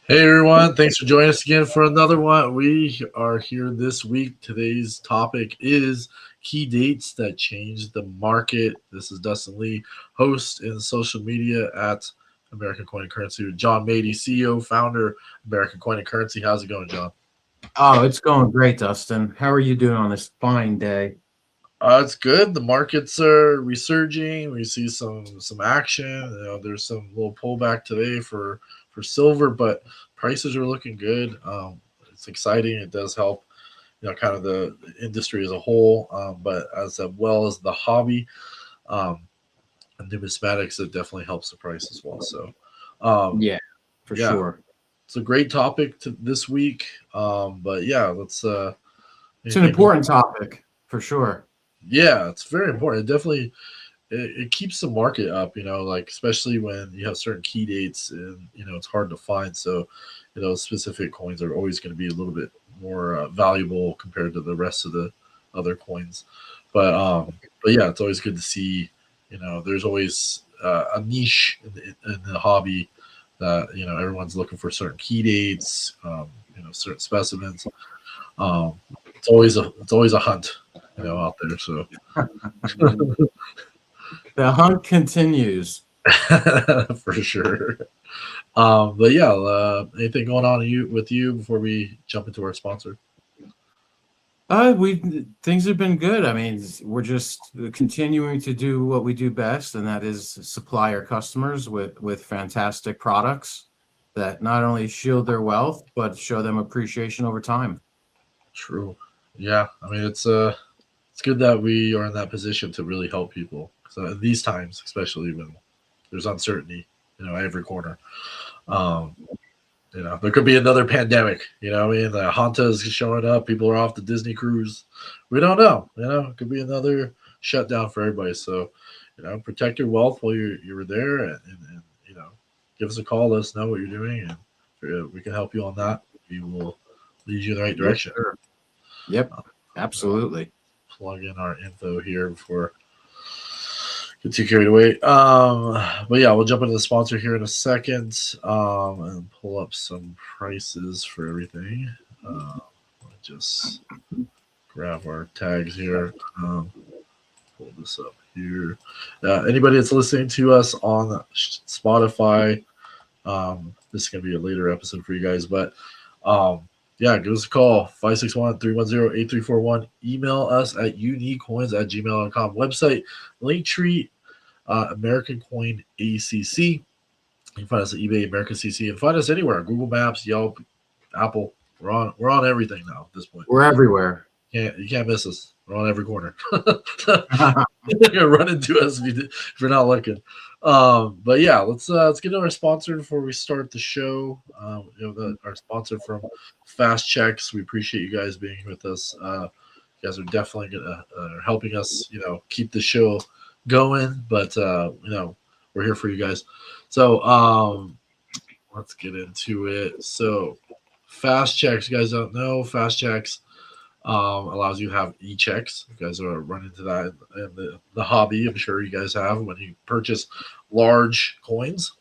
Hey everyone, thanks for joining us again for another one. We are here this week. Today's topic is key dates that changed the market. This is Dustin Lee, host in social media at American Coin and Currency with John Mady, CEO, founder, American Coin and Currency. How's it going, John? Oh, it's going great, Dustin. How are you doing on this fine day? It's good. The markets are resurging. We see some action. There's some little pullback today for silver, but prices are looking good. It's exciting. It does help, kind of the industry as a whole, but as well as the hobby and numismatics, it definitely helps the price as well. So, Yeah, for sure. It's a great topic this week. But yeah, let's. It's an important topic for sure. Yeah, it's very important. It definitely it keeps the market up, like especially when you have certain key dates and it's hard to find. So, specific coins are always going to be a little bit more valuable compared to the rest of the other coins. But yeah, it's always good to see. There's always a niche in the hobby that everyone's looking for certain key dates, certain specimens. It's always a hunt, out there. So the hunt continues for sure. But yeah, anything going on with you before we jump into our sponsor? Things have been good. I mean, we're just continuing to do what we do best, and that is supply our customers with fantastic products that not only shield their wealth but show them appreciation over time. True. Yeah, I mean it's good that we are in that position to really help people. So in these times, especially when there's uncertainty, every corner. There could be another pandemic. The Hanta is showing up. People are off the Disney cruise. We don't know. It could be another shutdown for everybody. So, protect your wealth while you're there, and give us a call. Let us know what you're doing, and we can help you on that. We will lead you in the right direction. Sure. Yep, absolutely. Plug in our info here before get too carried away. But yeah, we'll jump into the sponsor here in a second and pull up some prices for everything. Just grab our tags here. Pull this up here. Anybody that's listening to us on Spotify, this is going to be a later episode for you guys, but yeah, give us a call, 561-310-8341. Email us at uniquecoins@gmail.com. Website, Linktree, American Coin ACC. You can find us at eBay, American CC, and find us anywhere. Google Maps, Yelp, Apple. We're on everything now at this point. We're everywhere. You can't miss us. We're on every corner. You're gonna run into us if you're not looking. But yeah, let's get to our sponsor before we start the show. Our sponsor from Fast Checks. We appreciate you guys being with us. You guys are definitely helping us, keep the show going. But we're here for you guys. So let's get into it. So, fast checks, you guys don't know, fast checks allows you to have e-checks. You guys are run into that in the hobby. I'm sure you guys have when you purchase large coins.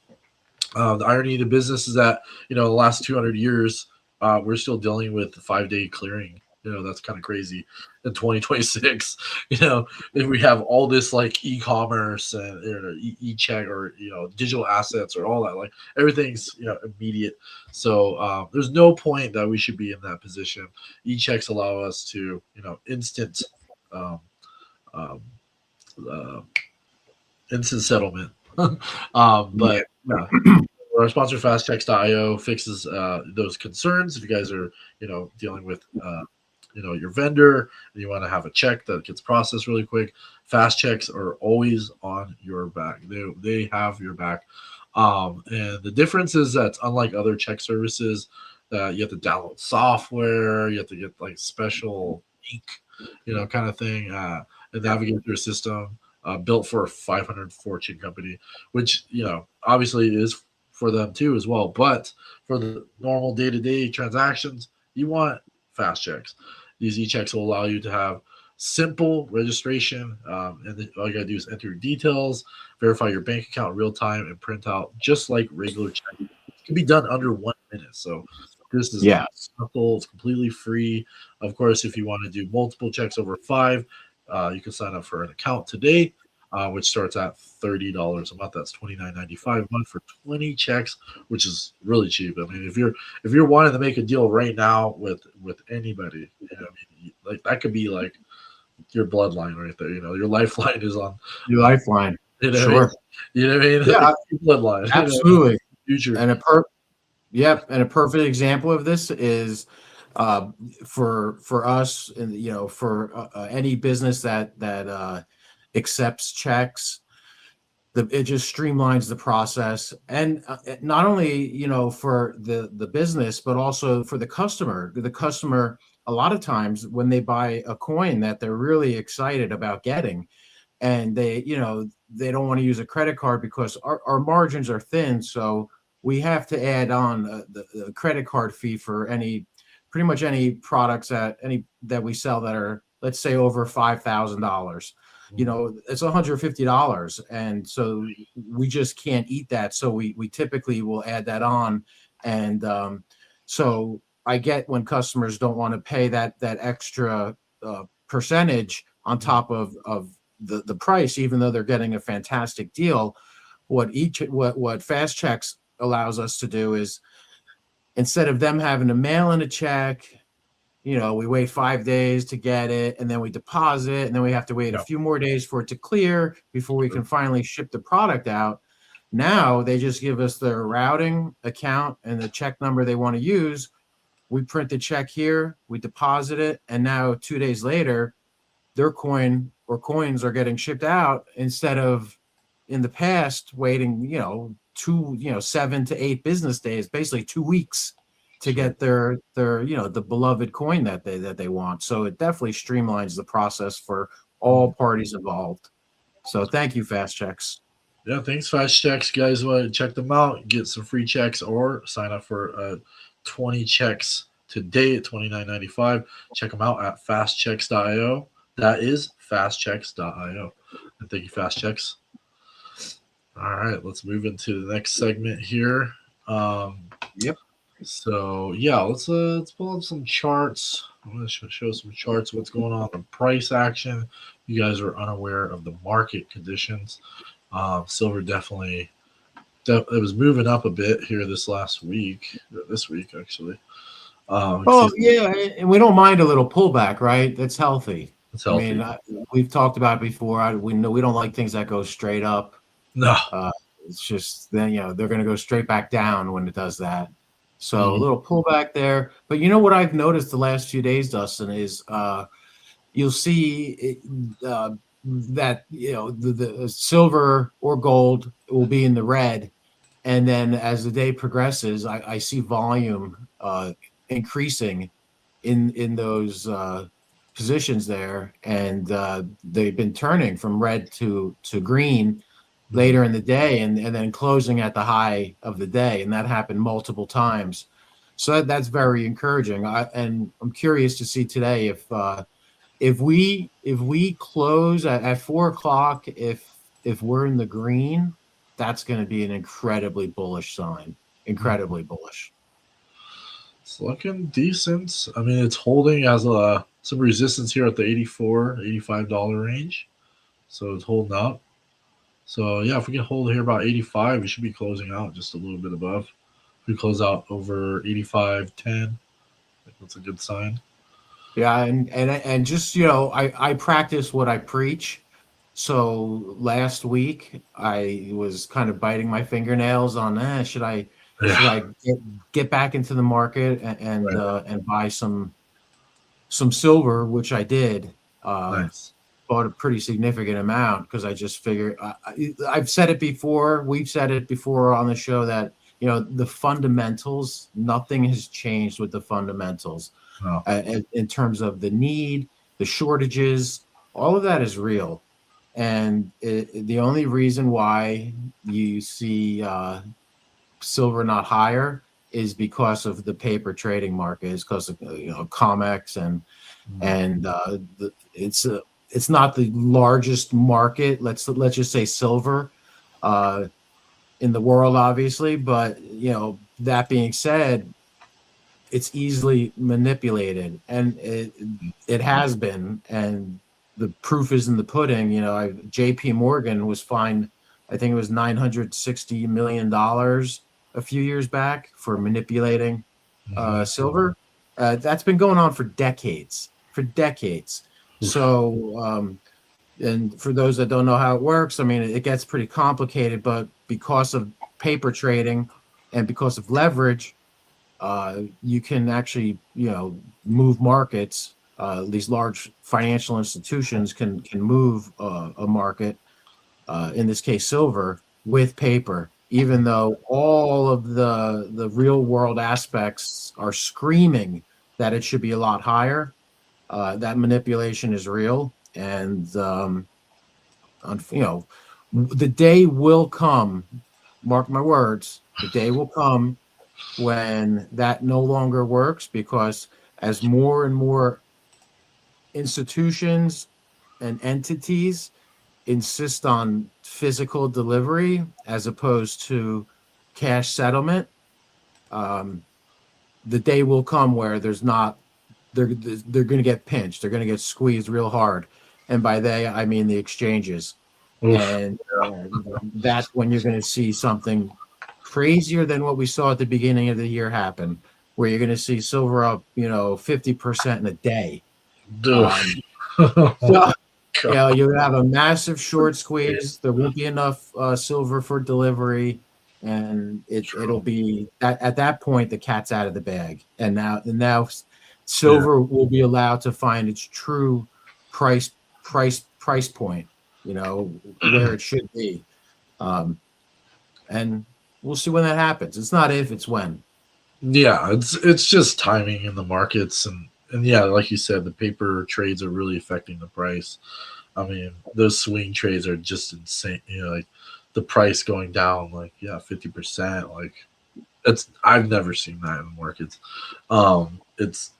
The irony of the business is that the last 200 years, we're still dealing with 5 day clearing. That's kind of crazy in 2026. If we have all this like e-commerce and e-check or digital assets or all that, like everything's immediate. So there's no point that we should be in that position. E-checks allow us to instant um, um, uh, instant settlement. But yeah, our sponsor fastchecks.io fixes those concerns. If you guys are dealing with your vendor and you want to have a check that gets processed really quick, fast checks are always on your back. They have your back. And the difference is that unlike other check services, that you have to download software, you have to get like special ink, kind of thing, and navigate through a system built for a 500 fortune company, which obviously is for them too as well. But for the normal day-to-day transactions, you want fast checks. These e-checks will allow you to have simple registration, and then all you gotta do is enter your details, verify your bank account real time, and print out just like regular check. It can be done under 1 minute. So this is simple. It's completely free. Of course, if you want to do multiple checks over 5, you can sign up for an account today, which starts at $30 a month. That's $29.95 a month for 20 checks, which is really cheap. I mean, if you're wanting to make a deal right now with anybody, like that could be like your bloodline right there. Your lifeline is on your lifeline. Sure. You know what I mean? Yeah, bloodline. Absolutely. Future. And a perfect example of this is for us, and for any business that accepts checks. It just streamlines the process, and not only for the business, but also for the customer. The customer, a lot of times when they buy a coin that they're really excited about getting, and they don't want to use a credit card because our margins are thin, so we have to add on the credit card fee for pretty much any products that we sell that are, let's say, over $5,000. It's $150, and so we just can't eat that. So we typically will add that on, and so I get when customers don't want to pay that extra percentage on top of the price, even though they're getting a fantastic deal. What Fast Checks allows us to do is, instead of them having to mail in a check, we wait 5 days to get it, and then we deposit, and then we have to wait a few more days for it to clear before we can finally ship the product out. Now they just give us their routing account and the check number they want to use. We print the check here, we deposit it, and now 2 days later, their coin or coins are getting shipped out, instead of in the past waiting 7 to 8 business days, basically 2 weeks to get their the beloved coin that they want. So it definitely streamlines the process for all parties involved. So thank you, Fast Checks. Yeah, thanks, Fast Checks. You guys want to check them out, get some free checks, or sign up for 20 checks today at $29.95. Check them out at fastchecks.io. That is fastchecks.io. And thank you, Fast Checks. All right, let's move into the next segment here. Yep. So yeah, let's pull up some charts. I'm going to show some charts. What's going on in price action? You guys are unaware of the market conditions. Silver definitely it was moving up a bit here this week actually. And we don't mind a little pullback, right? That's healthy. It's healthy. I mean, we've talked about it before. We know we don't like things that go straight up. No. It's just then they're going to go straight back down when it does that. So a little pullback there. But what I've noticed the last few days, Dustin, is you'll see that the silver or gold will be in the red, and then as the day progresses, I see volume increasing in those positions there, and they've been turning from red to green. later in the day and then closing at the high of the day. And that happened multiple times. So that's very encouraging. And I'm curious to see today if we close at 4 o'clock, if we're in the green, that's going to be an incredibly bullish sign. Incredibly bullish. It's looking decent. I mean, it's holding as some resistance here at the $84, $85 range. So it's holding up. So yeah, if we can hold here about 85, we should be closing out just a little bit above. If we close out over 85.10, I think that's a good sign. Yeah, and just I practice what I preach. So last week I was kind of biting my fingernails on should Yeah, I get back into the market and buy some silver, which I did. nice. Bought a pretty significant amount because I just figured I've said it before. We've said it before on the show that the fundamentals, nothing has changed with the fundamentals Oh, in terms of the need, the shortages, all of that is real. And the only reason why you see silver not higher is because of the paper trading market, is because of COMEX and it's not the largest market. Let's just say silver in the world, obviously. But that being said, it's easily manipulated, and it has been, and the proof is in the pudding. J.P. Morgan was fined, I think it was $960 million a few years back for manipulating silver. That's been going on for decades. oof. So, and for those that don't know how it works, I mean, it gets pretty complicated, but because of paper trading and because of leverage, you can actually, move markets. These large financial institutions can move a market, in this case, silver, with paper, even though all of the real world aspects are screaming that it should be a lot higher. That manipulation is real, and the day will come. Mark my words. The day will come when that no longer works, because as more and more institutions and entities insist on physical delivery as opposed to cash settlement, the day will come where they're going to get pinched. They're going to get squeezed real hard. And by they, I mean the exchanges. Oof. And that's when you're going to see something crazier than what we saw at the beginning of the year happen, where you're going to see silver up, 50% in a day. Oof. So, God. you'll have a massive short squeeze. There won't be enough silver for delivery, and it'll True. be at that point the cat's out of the bag. And now Yeah. silver will be allowed to find its true price point, where it should be. And we'll see when that happens. It's not if, it's when. Yeah, it's just timing in the markets, and yeah, like you said, the paper trades are really affecting the price. I mean, those swing trades are just insane. Like the price going down, like 50%. Like I've never seen that in the markets. It's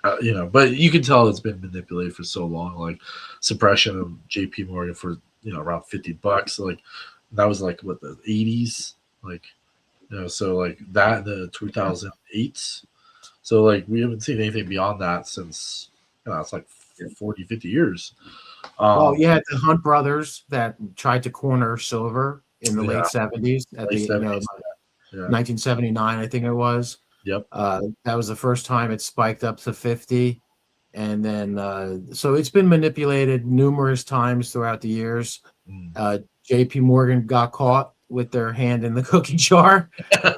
but you can tell it's been manipulated for so long. Like suppression of J.P. Morgan for around $50. Like that was like what, the 80s, like. So like that in the 2008. So like we haven't seen anything beyond that since it's like 40, 50 years. Well, Um you had the Hunt brothers that tried to corner silver in the yeah, late 70s, at late the 70s. Yeah. 1979, I think it was. Yep. That was the first time it spiked up to 50. And then, so it's been manipulated numerous times throughout the years. Mm. JP Morgan got caught with their hand in the cookie jar,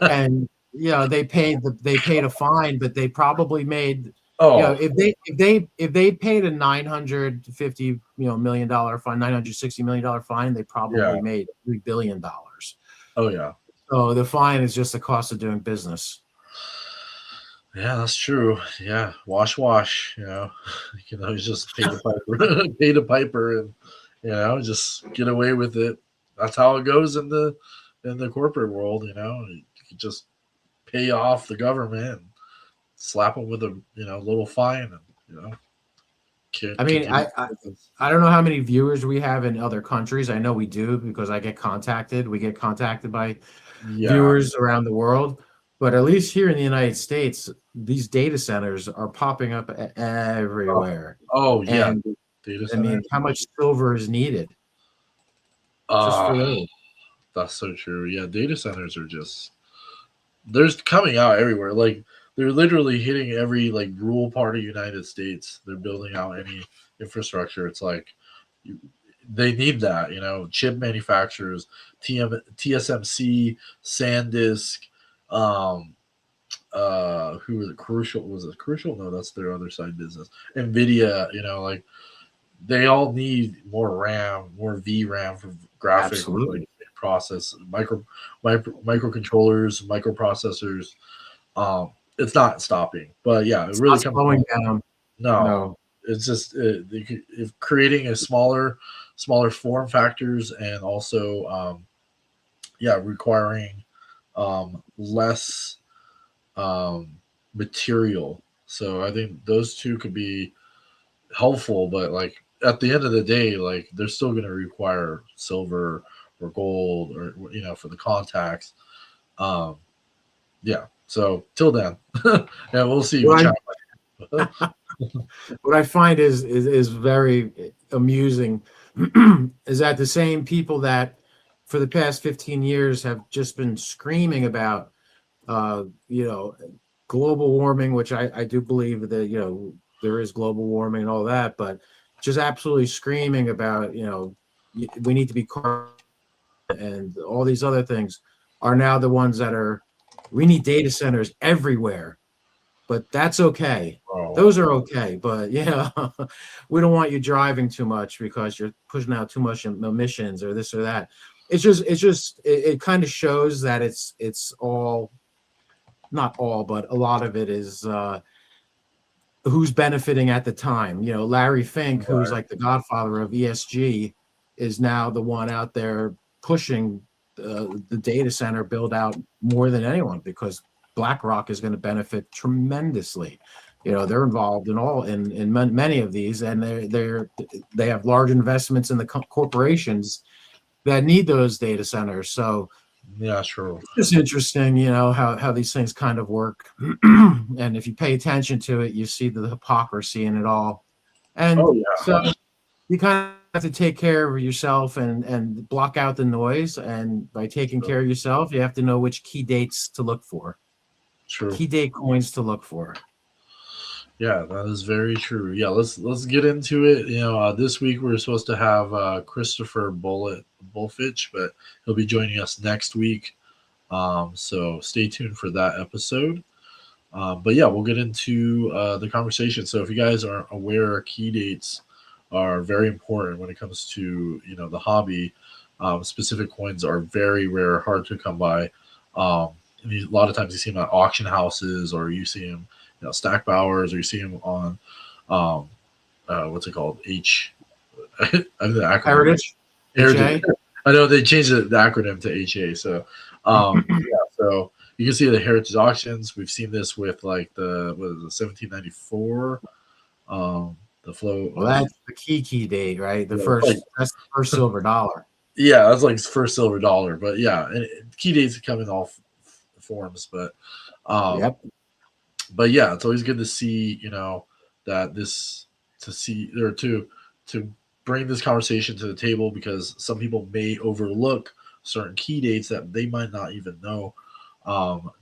and they paid a fine, but they probably made, Oh, if they paid a $950 million fine, $960 million fine, they yeah. probably made $3 billion. Oh yeah. So the fine is just the cost of doing business. Yeah, that's true. Yeah. Wash. You can always just pay the piper pay the piper and just get away with it. that's how it goes in the corporate world. You can just pay off the government and slap them with a little fine, and I mean, continue. I don't know how many viewers we have in other countries. I know we do because I get contacted. We get contacted by Yeah. viewers around the world. But at least here in the United States, these data centers are popping up Oh, everywhere. oh yeah. And Data I mean, centers. how much silver is needed just Ah, for those? that's so true. Yeah, data centers are just there's coming out everywhere. Like they're literally hitting every like rural part of the United States. They're building out any infrastructure. It's like you, they need that. Chip manufacturers, TSMC, SanDisk, um, who was it? Crucial? Was it Crucial? No, that's their other side business. Nvidia. Like they all need more RAM, more VRAM for graphic Absolutely. like process, microcontrollers, microprocessors. It's not stopping, but yeah, it It's really not comes slowing down. down. No, No, it's just if creating a smaller form factors, and also yeah, requiring less um, material. So I think those two could be helpful, but like at the end of the day, like they're still going to require silver or gold, or for the contacts. Um, yeah. So till then, yeah, we'll see what what happens. I what I find is very amusing is that the same people that for the past 15 years have just been screaming about uh, you know, global warming, which I do believe that, there is global warming and all that, but just absolutely screaming about, we need to be carbon and all these other things are now the ones that are, we need data centers everywhere, but that's okay. Oh, Those are okay, but we don't want you driving too much because you're pushing out too much emissions or this or that. It kind of shows that it's all, not all, but a lot of it is who's benefiting at the time. Larry Fink, who's right. like the godfather of ESG, is now the one out there pushing the data center build out more than anyone because BlackRock is going to benefit tremendously. They're involved in many of these, and they have large investments in the corporations that need those data centers. So Yeah, sure. it's just interesting, how these things kind of work. And if you pay attention to it, you see the hypocrisy in it all. Oh And yeah. so you kind of have to take care of yourself and block out the noise. And by taking True. care of yourself, you have to know which key dates to look for, True. key date coins to look for. Yeah, that is very true. Yeah, let's get into it. This week we're supposed to have Christopher Bullfitch, but he'll be joining us next week. So stay tuned for that episode. But yeah, we'll get into the conversation. So if you guys aren't aware, key dates are very important when it comes to the hobby. Specific coins are very rare, hard to come by. A lot of times you see them at auction houses, or you see them, stack bowers, or you see them on um, what's it called? I think the acronym Heritage, Heritage. HA. I know they changed the acronym to HA. So yeah, so you can see the heritage auctions. We've seen this with like the what is it, 1794, the flow. Well, that's the key date, right? Yeah, it's like That's the first silver dollar. yeah, that's like first silver dollar. But yeah, and key dates come in all forms. Um, Yep. but yeah, it's always good to see that this to see or to bring this conversation to the table, because some people may overlook certain key dates that they might not even know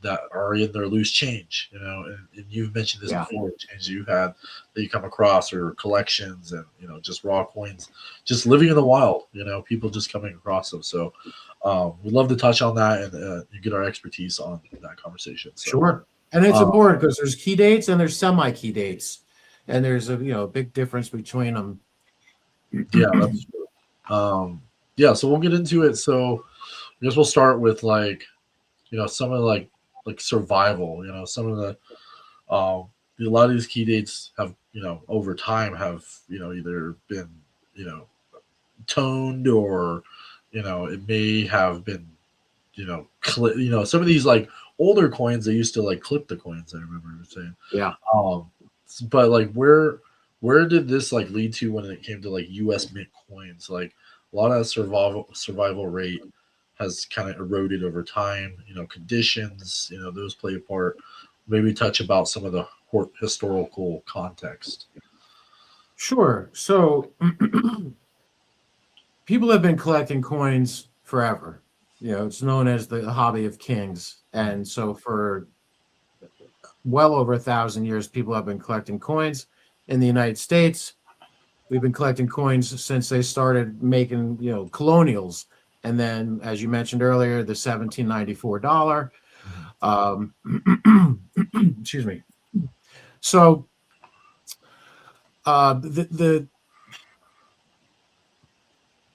that are in their loose change. And you've mentioned this Yeah. before, change you've had that you come across, or collections, and just raw coins, just living in the wild. People just coming across them. So we'd love to touch on that, and get our expertise on that conversation. So Sure. And it's um, important because there's key dates and there's semi-key dates. And there's a big difference between them. yeah, that's true. Yeah, so we'll get into it. So I guess we'll start with like some of like survival. Some of the a lot of these key dates have over time have either been you know toned, or it may have been, some of these like older coins, they used to like clip the coins. I remember saying. Yeah. Um, but like where did this like lead to when it came to like U.S. mint coins? Like a lot of that survival rate has kind of eroded over time. Conditions, those play a part. Maybe touch about some of the historical context. Sure. So people have been collecting coins forever. It's known as the hobby of kings. And so for well over 1,000 years, people have been collecting coins in the United States. We've been collecting coins since they started making, colonials. And then, as you mentioned earlier, the 1794 dollar. Um, excuse me. So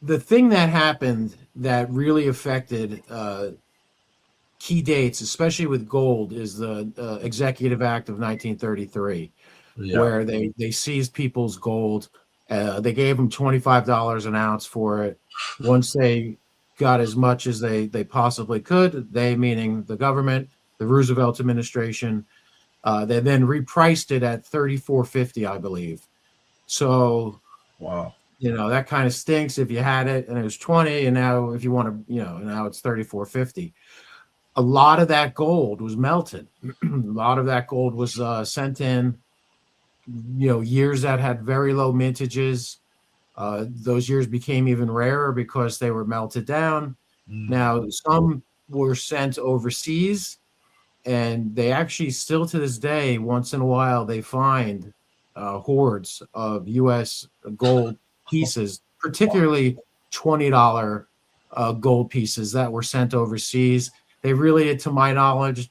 the thing that happened that really affected key dates, especially with gold, is the Executive Act of 1933, Yeah. where they seized people's gold. They gave them $25 an ounce for it. Once they got as much as they possibly could, they meaning the government, the Roosevelt administration, they then repriced it at $34.50, I believe. So Wow. that kind of stinks if you had it and it was 20, and now if you want to, now it's 34.50. A lot of that gold was melted. A lot of that gold was sent in, years that had very low mintages. Those years became even rarer because they were melted down. Mm. Now, some were sent overseas, and they actually still to this day, once in a while, they find hoards of U.S. gold pieces, particularly $20 gold pieces that were sent overseas. They really, to my knowledge,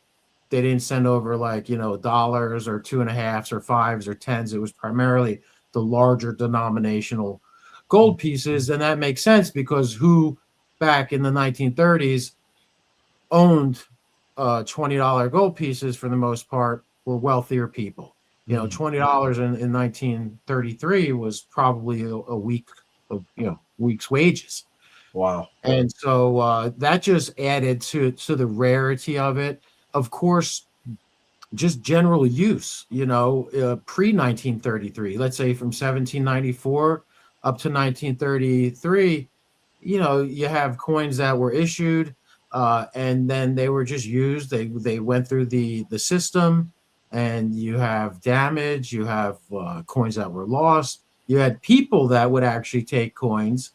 they didn't send over like, dollars or 2.5s or 5s or 10s. It was primarily the larger denominational gold pieces. And that makes sense because who back in the 1930s owned $20 gold pieces for the most part were wealthier people. Mm. $20 in 1933 was probably a week of, week's wages. Wow. And so that just added to the rarity of it. Of course, just general use, pre 1933, let's say from 1794 up to 1933, you have coins that were issued, and then they were just used. They went through the system, and you have damage. You have coins that were lost. You had people that would actually take coins,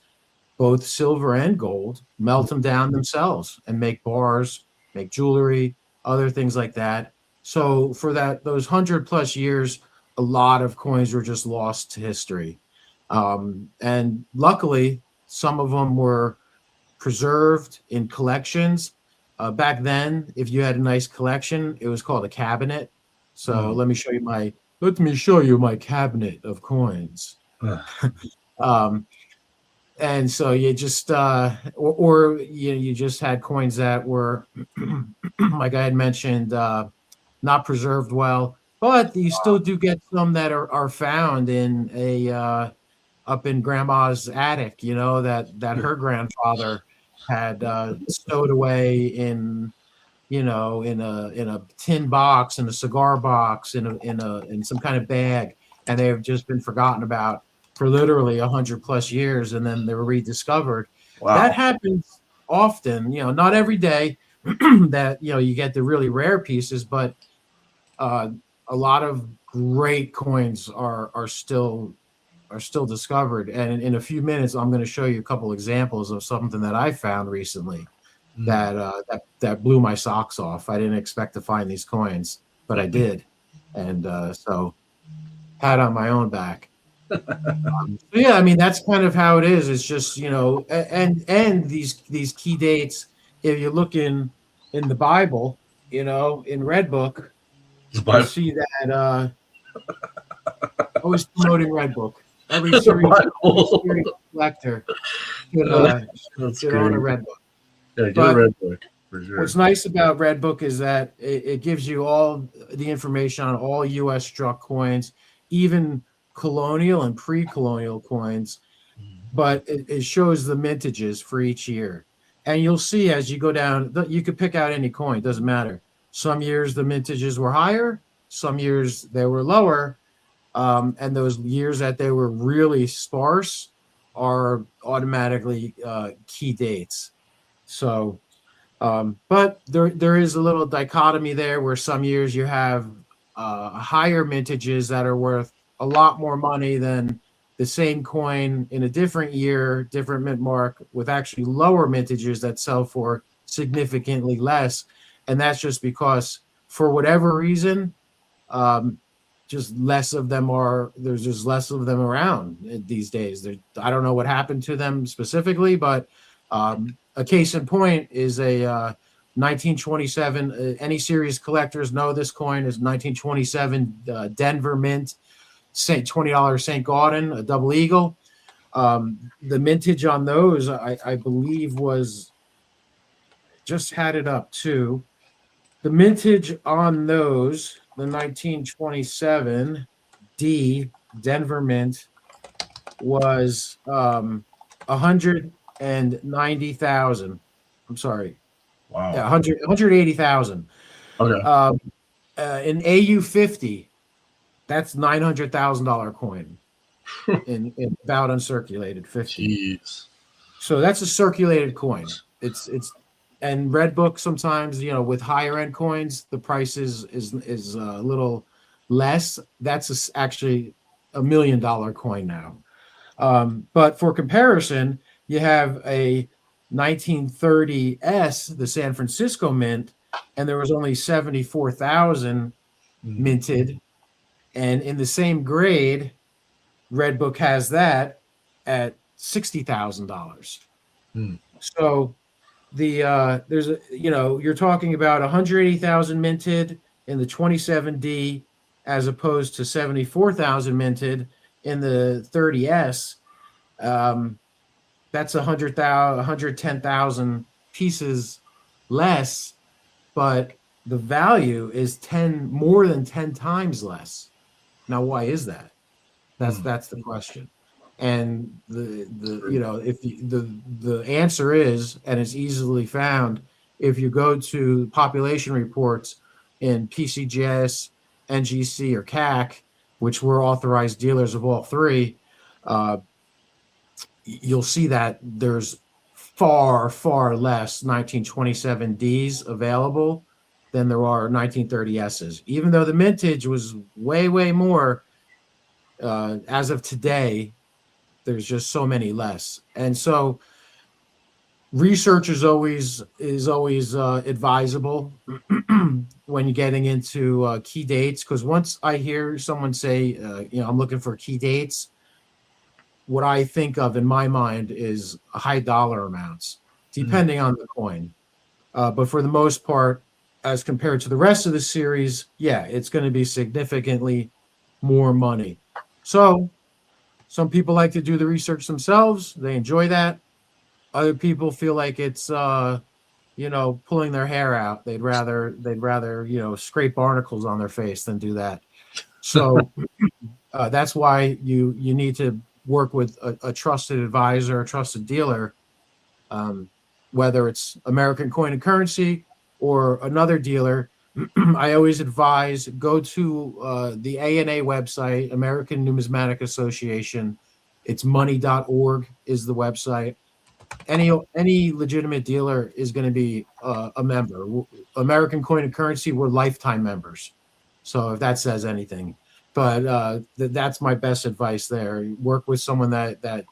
both silver and gold, melt them down themselves and make bars, make jewelry, other things like that. So for those 100+ years, a lot of coins were just lost to history. And luckily, some of them were preserved in collections. Back then, if you had a nice collection, it was called a cabinet. So Mm. let me show you my cabinet of coins. Um, and so you just or you just had coins that were like I had mentioned, not preserved well, but you still do get some that are found in a up in grandma's attic, that her grandfather had stowed away in, in a tin box, in a cigar box, in some kind of bag, and they have just been forgotten about for literally 100+ years, and then they were rediscovered. That Wow. happens often, not every day that you get the really rare pieces, but uh, a lot of great coins are still discovered. And in a few minutes, I'm going to show you a couple examples of something that I found recently Mm. that blew my socks off. I didn't expect to find these coins, but I did, and so pat on my own back. So yeah, I mean that's kind of how it is. It's just and these key dates. If you look in the Bible, in Red Book, The you Bible. see that always promoting Red Book. Every The serious Bible. collector should That's should own a great. Red Book. Yeah, get a But red book for what's sure. nice about Red Book is that it gives you all the information on all U.S. struck coins, even colonial and pre-colonial coins. but it shows the mintages for each year. And you'll see as you go down, you could pick out any coin, doesn't matter. Some years the mintages were higher, some years they were lower. And those years that they were really sparse are automatically key dates. So, but there is a little dichotomy there where some years you have higher mintages that are worth a lot more money than the same coin in a different year, different mint mark, with actually lower mintages that sell for significantly less. And that's just because, for whatever reason, um, just less of them are, there's just less of them around these days. I don't know what happened to them specifically, but a case in point is a 1927. Any serious collectors know this coin is 1927 Denver Mint $20 St. Gaudens, a double eagle. The mintage on those, I believe, was, just had it up too. The mintage on those, the 1927 D Denver Mint, was 190,000. I'm sorry. Wow. Yeah, 180,000. Okay. In AU50, that's $900,000 coin in about uncirculated 50. Jeez. So that's a circulated coin. It's and red book sometimes, with higher end coins, the price is a little less. That's actually $1 million coin now. But for comparison, you have a 1930s, the San Francisco Mint, and there was only 74,000 minted. And in the same grade, red book has that at $60,000. So there's you're talking about 180,000 minted in the 27D as opposed to 74,000 minted in the 30S. That's 110,000 pieces less, but the value is more than 10 times less. Now, why is that? That's the question. And the answer is, and it's easily found if you go to population reports in PCGS, NGC, or CAC, which we're authorized dealers of all three. You'll see that there's far, far less 1927 Ds available than there are 1930 S's. Even though the mintage was way, way more, as of today, there's just so many less. And so research is always advisable when you're getting into key dates, because once I hear someone say, I'm looking for key dates, what I think of in my mind is high dollar amounts, depending on the coin. But for the most part, as compared to the rest of the series, yeah, it's going to be significantly more money. So some people like to do the research themselves. They enjoy that. Other people feel like it's, pulling their hair out. They'd rather, scrape barnacles on their face than do that. So that's why you need to work with a trusted advisor, a trusted dealer, whether it's American Coin and Currency or another dealer. I always advise go to the ANA website, American Numismatic Association. It's money.org is the website. Any legitimate dealer is going to be a member. American Coin and Currency, we're lifetime members. So if that says anything. But that's my best advice there. Work with someone that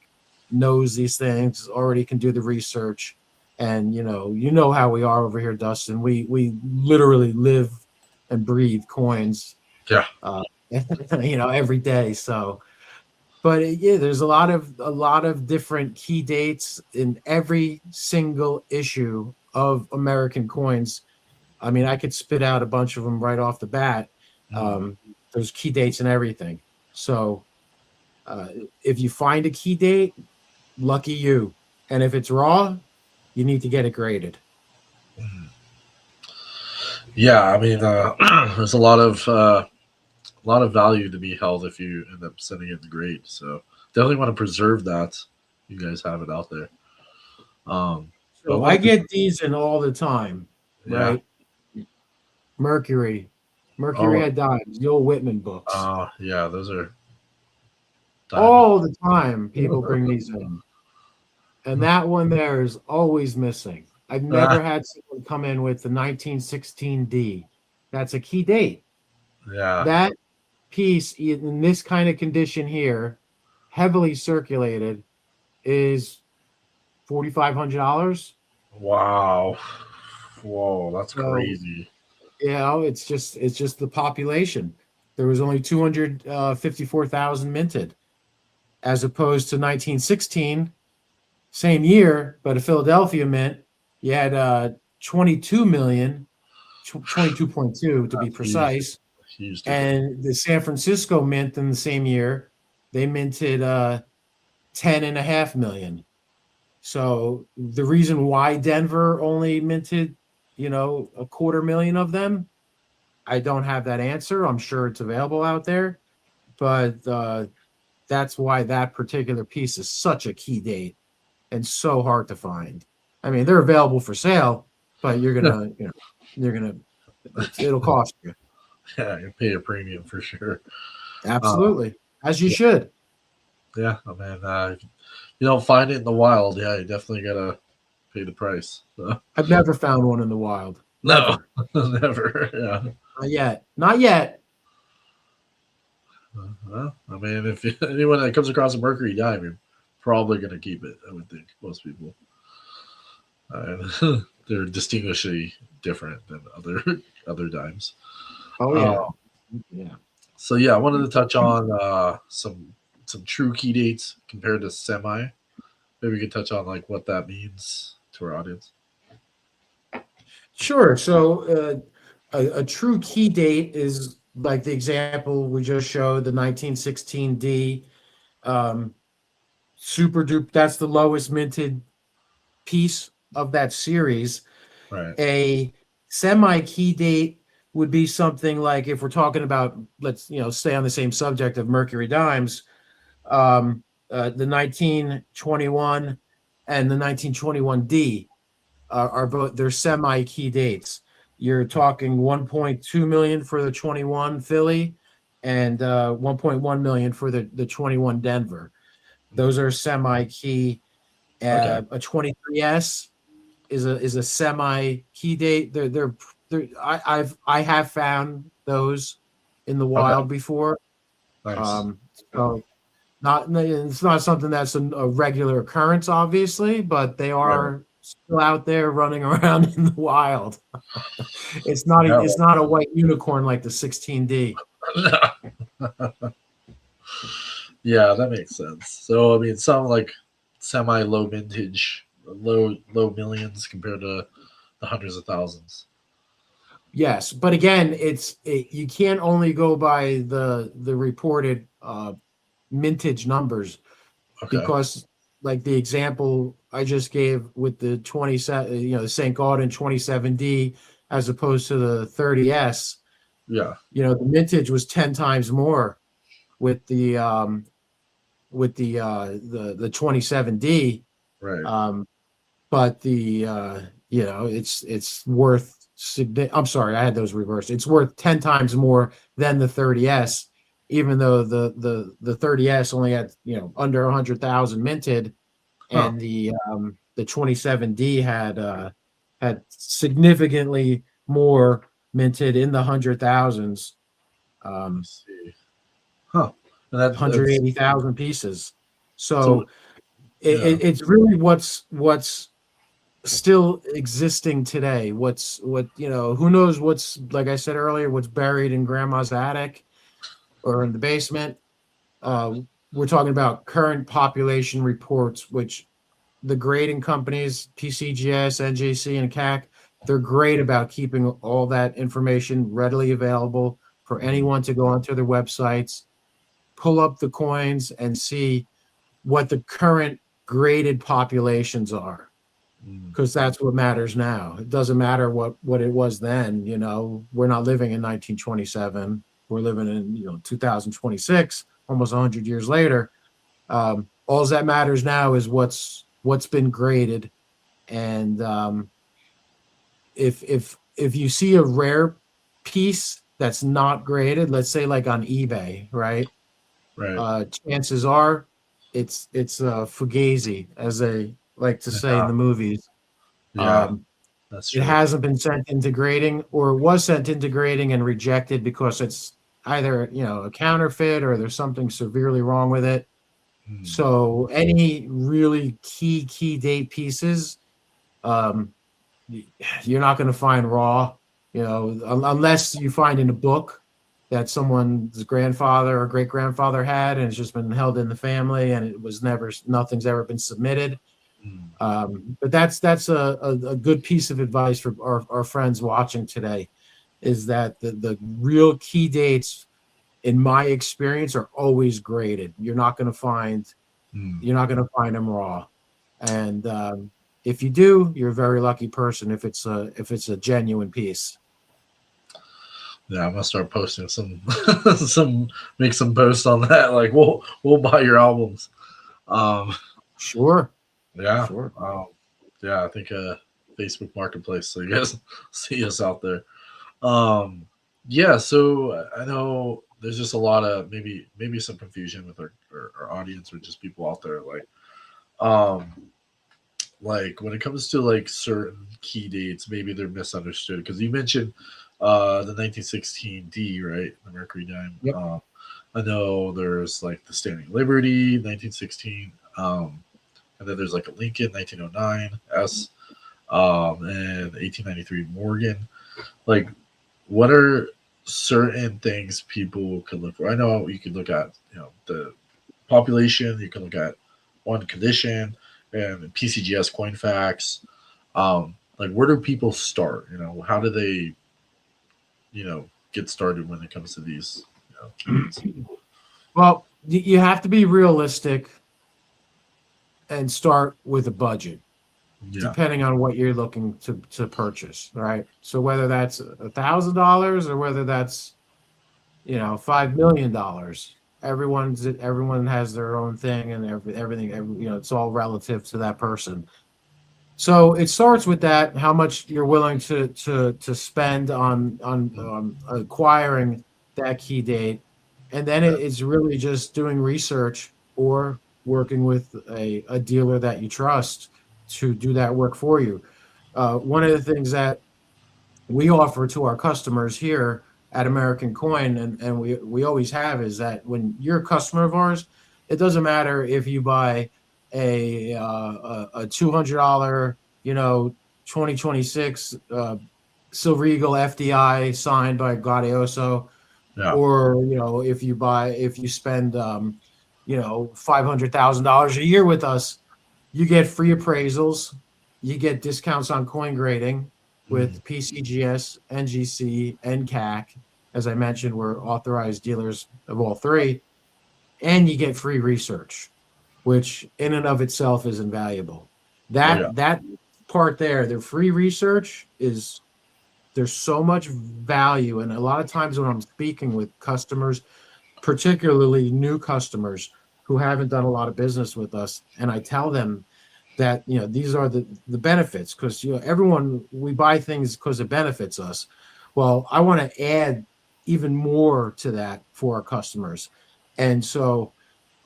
knows these things, already can do the research. And, you know how we are over here, Dustin. We literally live and breathe coins. Yeah. Every day. So, but yeah, there's a lot of different key dates in every single issue of American coins. I mean, I could spit out a bunch of them right off the bat. There's key dates and everything. So if you find a key date, lucky you. And if it's raw, you need to get it graded. Yeah, I mean, there's a lot of value to be held if you end up sending it in the grade. So definitely want to preserve that you guys have it out there. But So one I of the, get these in all the time, yeah. right? Mercury, Mercury Oh, had dimes, the old Whitman books. yeah, those are diamond. All the time, people bring these in. And that one there is always missing. I've Ah, never had someone come in with the 1916D. That's a key date. yeah. That piece in this kind of condition here, heavily circulated, is $4,500. Wow. Whoa, that's So crazy. it's just the population. There was only 254,000 minted, as opposed to 1916, same year, but a Philadelphia mint, you had 22 million, 22.2 to be That's huge. precise. Huge difference. And the San Francisco mint in the same year, they minted 10.5 million. So the reason why Denver only minted, 250,000 of them, I don't have that answer. I'm sure it's available out there, but that's why that particular piece is such a key date and so hard to find. I mean, they're available for sale, but it'll cost you. Yeah, you pay a premium for sure. Uh, Absolutely, as you should. yeah, I mean, if you don't find it in the wild, yeah, you definitely gotta pay the price. So, I've never found one in the wild. no, Never. never. Yeah. Not yet. Not yet. Well, I mean, if anyone that comes across a Mercury dime, you're probably gonna keep it. I would think most people. They're distinguishingly different than other dimes. Oh Uh, yeah. Yeah. so yeah, I wanted to touch on some true key dates compared to semi. Maybe we could touch on like what that means to our audience. Sure. So a true key date is like the example we just showed, the 1916D. Um, super duper. That's the lowest minted piece of that series. Right. A semi key date would be something like, if we're talking about, let's stay on the same subject of Mercury dimes, the 1921 and the 1921D are both, they're semi key dates. You're talking 1.2 million for the 21 Philly and 1.1 million for the 21 Denver. Those are semi key. Okay. A 23S is a semi key date. I have found those in the Okay. wild before. Nice. So it's not something that's a regular occurrence, obviously, but they Right. are still out there running around in the wild. Yeah. It's not a white unicorn like the 16D. Yeah, that makes sense. So I mean, some like semi low vintage, low millions compared to the hundreds of thousands. Yes, but again, you can't only go by the reported mintage numbers, Okay. because like the example I just gave with the 27, the St. Gaudens 27D as opposed to the 30S, Yeah. the mintage was 10 times more with the 27D. Right. But it's worth I'm sorry, I had those reversed. It's worth 10 times more than the 30S, even though the 30S only had under 100,000 minted, Huh. and the 27D had significantly more minted in the 100,000s, I see. Huh. And that's 180,000 pieces. so. So Yeah. it's really what's still existing today. Who knows what's, like I said earlier, what's buried in grandma's attic or in the basement. We're talking about current population reports, which the grading companies, PCGS, NJC, and CAC, they're great about keeping all that information readily available for anyone to go onto their websites, pull up the coins, and see what the current graded populations are, Mm. because that's what matters now. It doesn't matter what it was then. We're not living in 1927. We're living in 2026, almost 100 years later. all that matters now is what's been graded. And if you see a rare piece that's not graded, let's say like on eBay, right? Right. Chances are it's fugazi, as they like to say in Yeah. the movies. Yeah. Um, That's it true. hasn't been sent into grading, or was sent into grading and rejected because it's either a counterfeit or there's something severely wrong with it. Hmm. So any really key date pieces, um, you're not going to find raw, unless you find in a book that someone's grandfather or great grandfather had, and it's just been held in the family, and nothing's ever been submitted. Hmm. But that's a good piece of advice for our friends watching today, is that the real key dates, in my experience, are always graded. Hmm. You're not going to find them raw. And if you do, you're a very lucky person if it's a genuine piece. Yeah, I'm gonna start posting some, make some posts on that. Like, we'll buy your albums. Um, Sure, yeah, sure. um, yeah. I think Facebook Marketplace. So you guys see us out there. Um, yeah. So I know there's just a lot of maybe some confusion with our audience or just people out there. Um, like when it comes to like certain key dates, maybe they're misunderstood because you mentioned the 1916 D, right? The Mercury dime. Yep. I know there's like the Standing Liberty 1916, and then there's like a Lincoln 1909 S, and 1893 Morgan. Like, what are certain things people could look for? I know you could look at the population. You can look at one condition and PCGS coin facts. Like, where do people start? How do they get started when it comes to these key dates? Well, you have to be realistic and start with a budget, Yeah. depending on what you're looking to purchase, right? So whether that's $1,000 or whether that's $5 million, everyone has their own thing, and everything, it's all relative to that person. So it starts with that, how much you're willing to spend on acquiring that key date, and then Yeah. it's really just doing research or working with a dealer that you trust to do that work for you. One of the things that we offer to our customers here at American Coin, and we always have, is that when you're a customer of ours, it doesn't matter if you buy a $200, 2026 Silver Eagle FDI signed by Gaudioso, Yeah. or if you spend $500,000 a year with us, you get free appraisals, you get discounts on coin grading Mm. with PCGS, NGC, and CAC. As I mentioned, we're authorized dealers of all three, and you get free research, which in and of itself is invaluable. Oh yeah. That part there, the free research, is there's so much value. And a lot of times when I'm speaking with customers, particularly new customers who haven't done a lot of business with us, and I tell them that these are the benefits, because everyone, we buy things because it benefits us. Well, I want to add even more to that for our customers. And so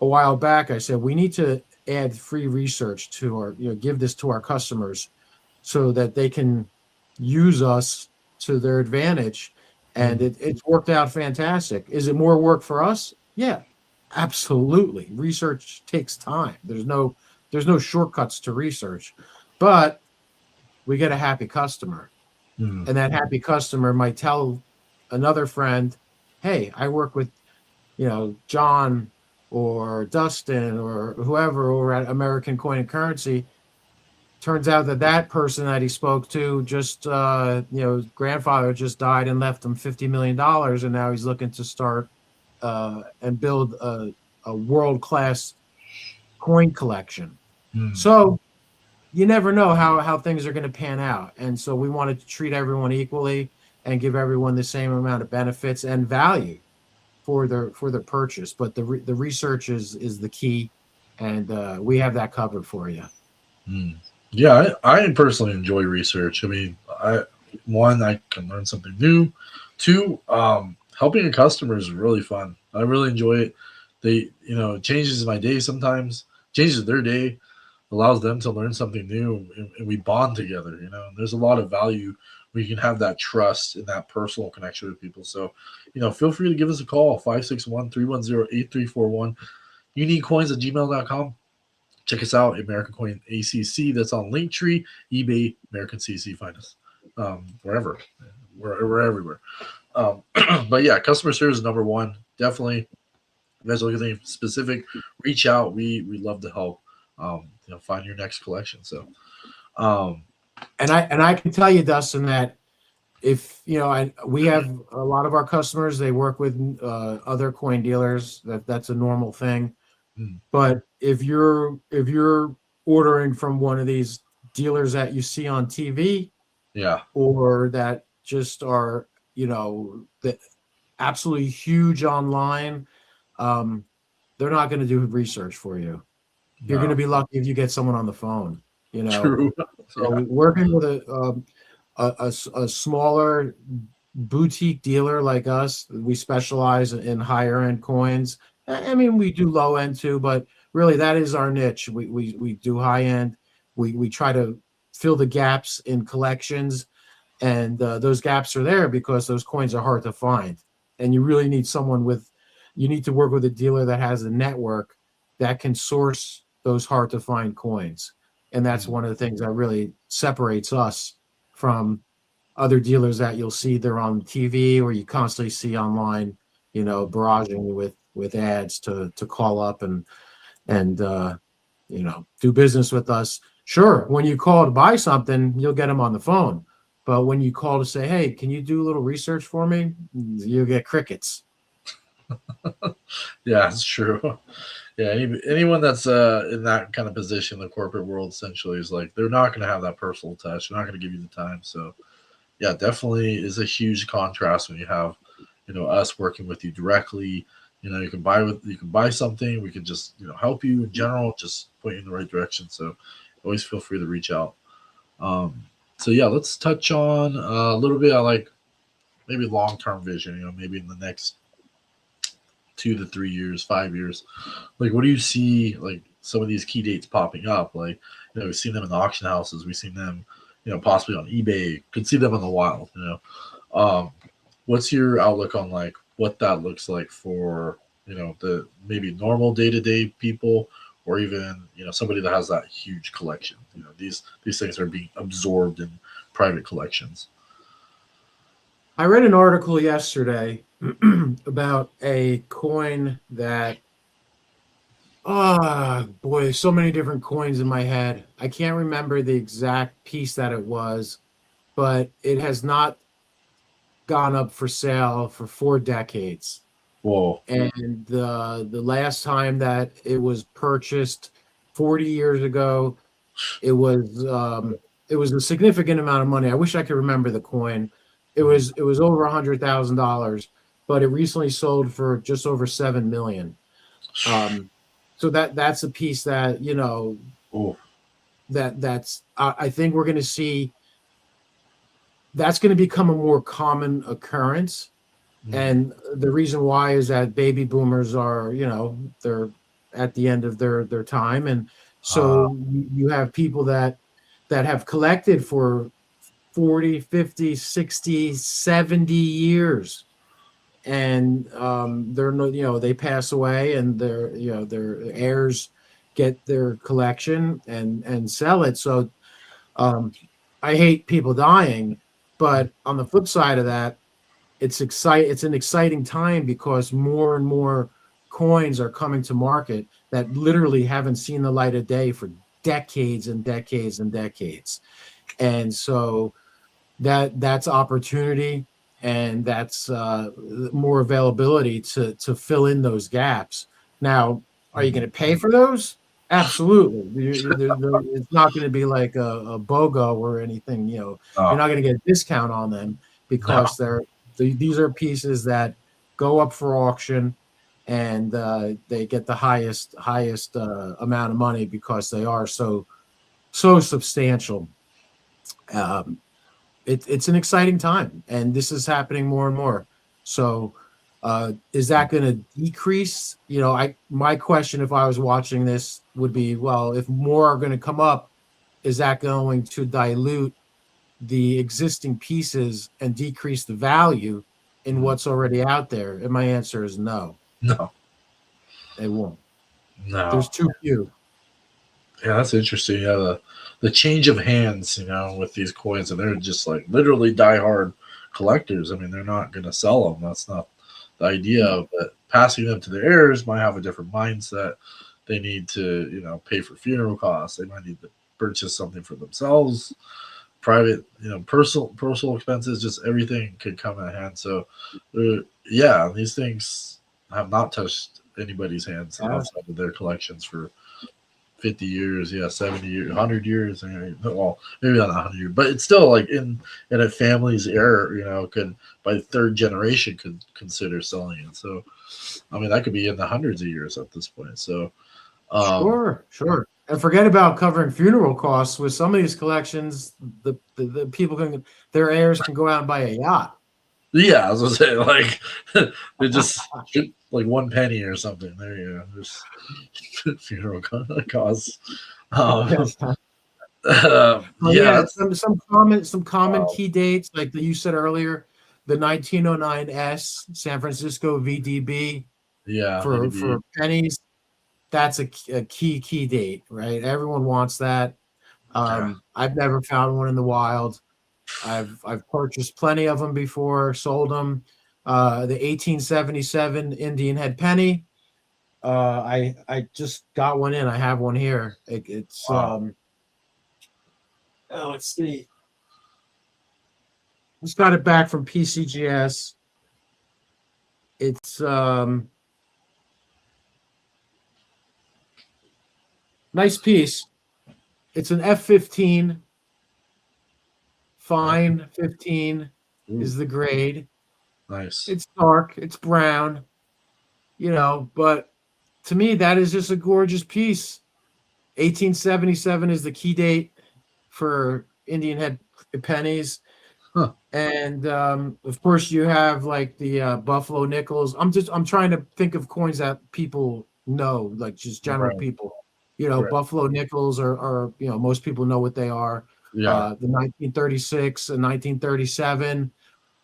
a while back I said we need to add free research to our, give this to our customers so that they can use us to their advantage. And Mm. it's worked out fantastic. Is it more work for us? Yeah, absolutely. Research takes time. There's no shortcuts to research, but we get a happy customer, Mm. and that happy customer might tell another friend, "Hey, I work with John or Dustin or whoever over at American Coin and Currency." Turns out that person that he spoke to just, his grandfather just died and left him $50 million, and now he's looking to start and build a world class coin collection. Mm. So you never know how things are going to pan out, and so we wanted to treat everyone equally and give everyone the same amount of benefits and value for their purchase. But the research is the key, and we have that covered for you. Yeah, I personally enjoy research. I mean, I can learn something new. Two, helping a customer is really fun. I really enjoy it. It changes my day sometimes, changes their day, allows them to learn something new, and we bond together. And there's a lot of value where you can have that trust and that personal connection with people. So, feel free to give us a call, 561-310-8341. Uniquecoins@gmail.com. Check us out, American Coin ACC. That's on Linktree, eBay, American CC. Find us wherever. We're everywhere. But yeah, customer service is number one. Definitely. If you guys are looking at anything specific, reach out. We love to help. Find your next collection. So, And I can tell you, Dustin, that if we have a lot of our customers, they work with other coin dealers. That's a normal thing. But if you're ordering from one of these dealers that you see on TV, yeah, or that just are that absolutely huge online, they're not going to do research for you. You're going to be lucky if you get someone on the phone. True. So working with a smaller boutique dealer like us, we specialize in higher end coins. I mean, we do low end too, but really that is our niche. We do high end. We try to fill the gaps in collections, and those gaps are there because those coins are hard to find, and you really need you need to work with a dealer that has a network that can source those hard to find coins. And that's one of the things that really separates us from other dealers that you'll see they're on TV or you constantly see online, barraging with ads to call up and do business with us. Sure, when you call to buy something, you'll get them on the phone. But when you call to say, hey, can you do a little research for me? You'll get crickets. Yeah, it's true. Yeah, anyone that's in that kind of position in the corporate world essentially is like they're not going to have that personal touch. They're not going to give you the time. So, yeah, definitely is a huge contrast when you have, us working with you directly. You can buy something. We can just help you in general, just point you in the right direction. So, always feel free to reach out. So yeah, let's touch on a little bit. I like maybe long term vision. Maybe in the next 2 to 3 years, 5 years. Like, what do you see, like, some of these key dates popping up? Like, we've seen them in the auction houses. We've seen them, possibly on eBay. Could see them in the wild, What's your outlook on, like, what that looks like for, the maybe normal day-to-day people or even, somebody that has that huge collection? These things are being absorbed in private collections. I read an article yesterday about a coin that, oh boy, so many different coins in my head. I can't remember the exact piece that it was, but it has not gone up for sale for 4 decades. Whoa. And the last time that it was purchased 40 years ago, it was a significant amount of money. I wish I could remember the coin. It was over $100,000, but it recently sold for just over $7 million. So that's a piece that that's I think we're going to see. That's going to become a more common occurrence, and the reason why is that baby boomers are they're at the end of their time, and so you have people that have collected for 40, 50, 60, 70 years. And they pass away and their heirs get their collection and sell it. So I hate people dying, but on the flip side of that, it's an exciting time because more and more coins are coming to market that literally haven't seen the light of day for decades and decades and decades. And so that's opportunity, and that's more availability to fill in those gaps. Now, are you going to pay for those? Absolutely. It's not going to be like a BOGO or anything. You're not going to get a discount on them because these are pieces that go up for auction, and they get the highest amount of money because they are so substantial. It's an exciting time, and this is happening more and more. So, is that going to decrease? My question, if I was watching this, would be, well, if more are going to come up, is that going to dilute the existing pieces and decrease the value in what's already out there? And my answer is no. No. It won't. No. There's too few. Yeah, that's interesting. Yeah, the change of hands, with these coins, and they're just like literally diehard collectors. I mean, they're not going to sell them. That's not the idea. But passing them to their heirs might have a different mindset. They need to, pay for funeral costs. They might need to purchase something for themselves, private, personal expenses. Just everything could come in hand. So, yeah, these things have not touched anybody's hands outside of their collections for 50 years, 70 years, 100 years. Well, maybe not 100 years, but it's still like in a family's era, could by the third generation could consider selling it. So, I mean, that could be in the hundreds of years at this point. So, sure. And forget about covering funeral costs. With some of these collections, the people their heirs can go out and buy a yacht. Yeah, I was gonna say, like, they just like 1 penny or something. There you go. There's funeral costs. Some common key dates, like you said earlier, the 1909 S San Francisco VDB. Yeah, for pennies, that's a key date, right? Everyone wants that. I've never found one in the wild. I've purchased plenty of them before, sold them. The 1877 Indian head penny. I just got one in. I have one here. It's let's see. Just got it back from PCGS. It's nice piece. It's an F15. Fine 15 is the grade. Nice. It's dark. It's brown. But to me, that is just a gorgeous piece. 1877 is the key date for Indian head pennies. Huh. And of course, you have like the Buffalo nickels. I'm trying to think of coins that people know, like just general people. Buffalo nickels are most people know what they are. Yeah. The 1936 and 1937,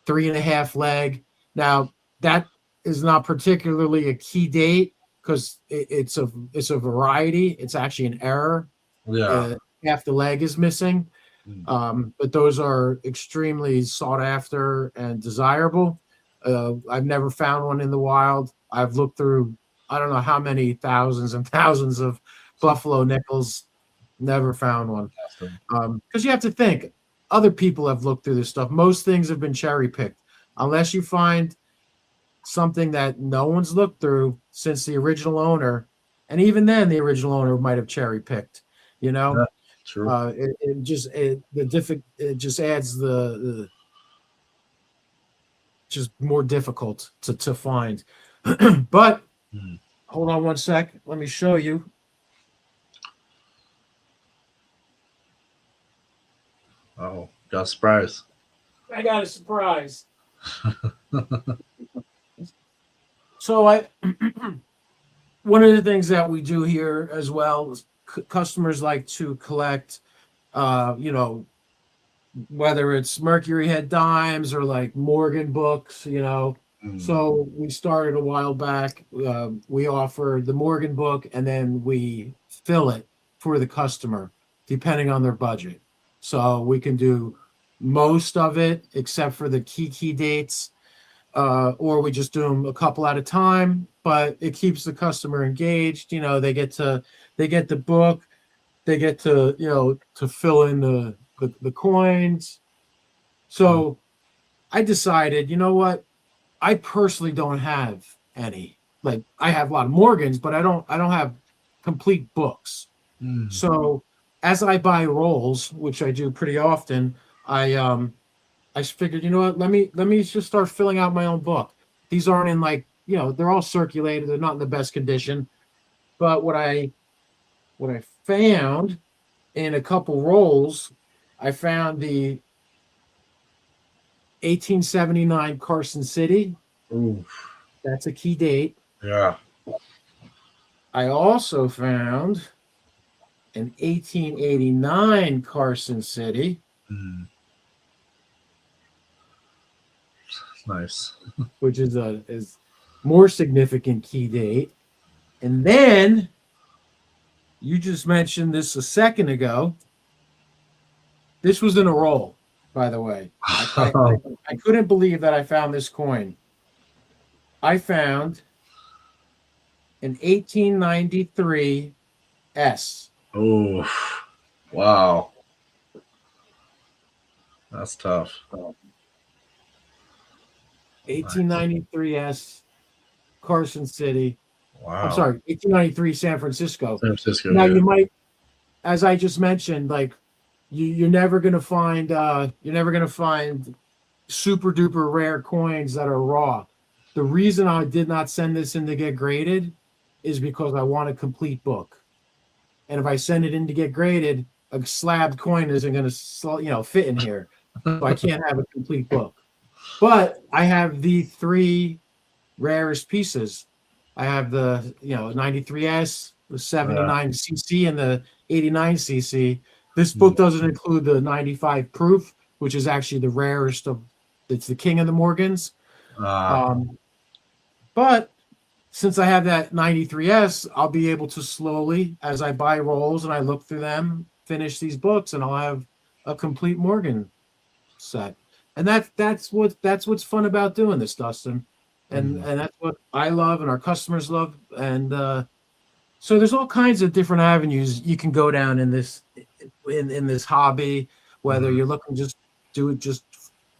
3.5 leg. Now that is not particularly a key date because it's a variety. It's actually an error. Yeah. Half the leg is missing. But those are extremely sought after and desirable. I've never found one in the wild. I've looked through, I don't know how many thousands and thousands of Buffalo nickels. Never found one. Because you have to think, other people have looked through this stuff. Most things have been cherry picked, unless you find something that no one's looked through since the original owner, and even then, the original owner might have cherry picked. Yeah, true. It just adds the just more difficult to find. But hold on one sec. Let me show you. Oh, got a surprise. I got a surprise. So one of the things that we do here as well is customers like to collect, whether it's Mercury head dimes or like Morgan books, So we started a while back. We offer the Morgan book and then we fill it for the customer depending on their budget. So we can do most of it except for the key dates, or we just do them a couple at a time. But it keeps the customer engaged. They get the book, they get to fill in the coins. So I decided, you know what? I personally don't have any. Like I have a lot of Morgans, but I don't have complete books. So as I buy rolls, which I do pretty often, I figured, you know what? Let me just start filling out my own book. These aren't in like they're all circulated. They're not in the best condition. But what I found in a couple rolls, I found the 1879 Carson City. Ooh, That's a key date. yeah. I also found an 1889 Carson City, Nice. which is more significant key date. And then you just mentioned this a second ago. This was in a roll, by the way. I couldn't believe that I found this coin. I found an 1893 S. Oh, wow. That's tough. 1893 S, Carson City. Wow. I'm sorry, 1893 San Francisco. San Francisco. Now yeah. you might, as I just mentioned, like you're never gonna find super duper rare coins that are raw. The reason I did not send this in to get graded is because I want a complete book. And if I send it in to get graded, a slabbed coin isn't going to, fit in here. So I can't have a complete book. But I have the three rarest pieces. I have the, 93S, the 79cc, and the 89cc. This book doesn't include the 95 proof, which is actually the rarest of. It's the king of the Morgans. But since I have that 93S, I'll be able to slowly, as I buy rolls and I look through them, finish these books, and I'll have a complete Morgan set. And that's what's fun about doing this, Dustin. And that's what I love and our customers love. And so there's all kinds of different avenues you can go down in this hobby, whether you're looking just do it just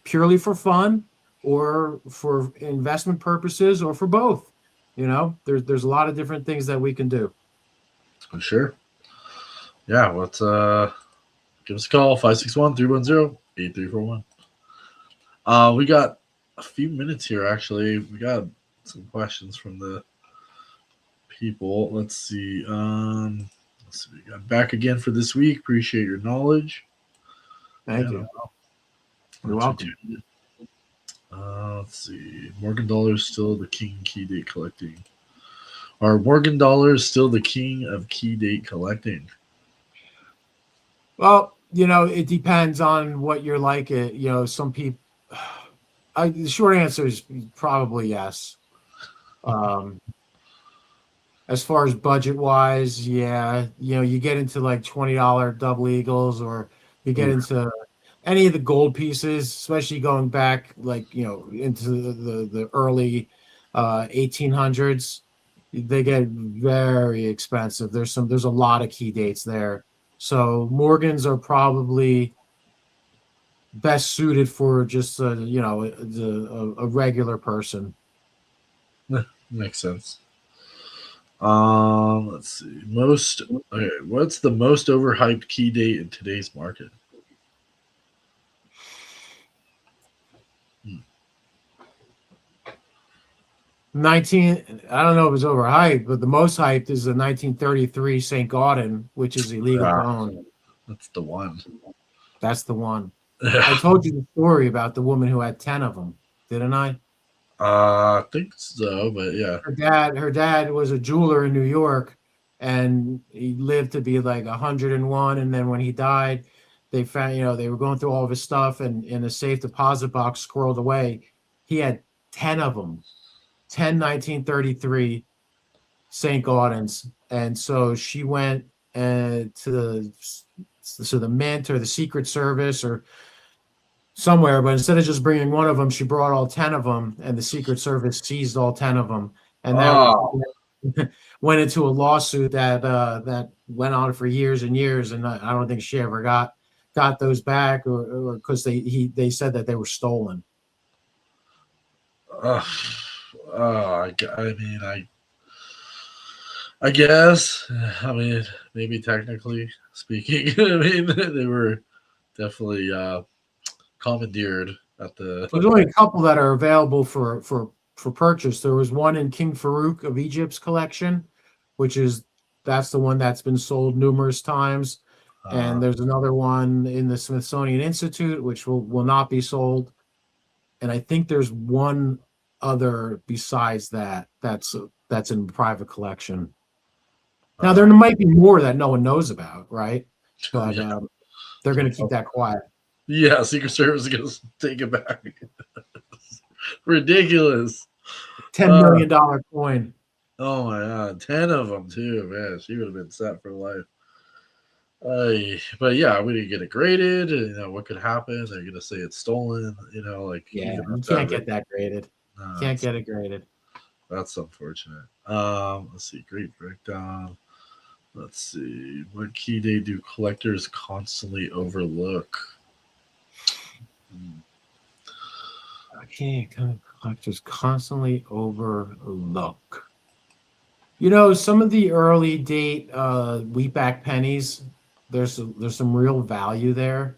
purely for fun or for investment purposes or for both. There's a lot of different things that we can do. Sure. Yeah, let's give us a call, 561-310-8341. We got a few minutes here, actually. We got some questions from the people. Let's see. We got back again for this week. Appreciate your knowledge. Thank you. You're welcome. Let's see. Morgan Dollar is still the king key date collecting. Are Morgan Dollars still the king of key date collecting? Well, it depends on what you're like. Some people. The short answer is probably yes. As far as budget wise, yeah, you get into like $20 double eagles, or you get into any of the gold pieces, especially going back into the early 1800s. They get very expensive. There's a lot of key dates there. So Morgans are probably best suited for just a regular person. Makes sense. Let's see. What's the most overhyped key date in today's market? I don't know if it's overhyped, but the most hyped is the 1933 St. Gaudens, which is illegal to own. That's the one. That's the one. I told you the story about the woman who had 10 of them, didn't I? I think so, but yeah. Her dad was a jeweler in New York, and he lived to be like 101. And then when he died, they found, they were going through all of his stuff, and in a safe deposit box squirreled away, he had 10 of them, 10 1933 St. Gaudens. And so she went to the Mint or the Secret Service or somewhere, but instead of just bringing one of them, she brought all 10 of them, and the Secret Service seized all 10 of them. And that went into a lawsuit that went on for years and years. And I don't think she ever got those back, or because they said that they were stolen. I guess. I mean, maybe technically speaking, they were definitely commandeered at the. There's only a couple that are available for for purchase. There was one in King Farouk of Egypt's collection, that's the one that's been sold numerous times. And there's another one in the Smithsonian Institute, which will not be sold. And I think there's one other besides that's in private collection. Now there might be more that no one knows about, right? But they're going to keep that quiet. Yeah, Secret Service is going to take it back. Ridiculous. $10 million coin. Oh my God, 10 of them too, man. She would have been set for life. But yeah, we didn't get it graded. You know what could happen? They're gonna say it's stolen. You know, like you can't get that graded. Can't get it graded. That's unfortunate. Let's see. Great breakdown. Let's see. What key day do collectors constantly overlook? Okay, collectors constantly overlook. You know, some of the early date wheatback pennies, there's some real value there.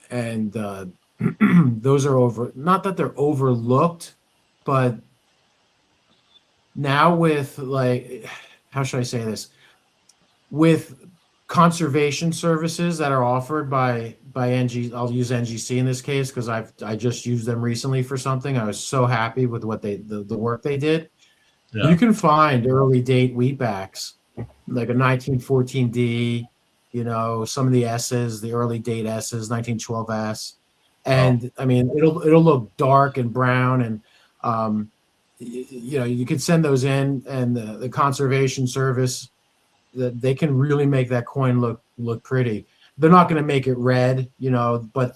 And those are not that they're overlooked, but now with how should I say this? With conservation services that are offered by NG, I'll use NGC in this case because I just used them recently for something. I was so happy with what the work they did. Yeah. You can find early date wheatbacks like a 1914D, you know, some of the S's, the early date S's, 1912S, and I mean it'll look dark and brown, and you know, you could send those in, and the conservation service, that they can really make that coin look pretty. They're not going to make it red, you know, but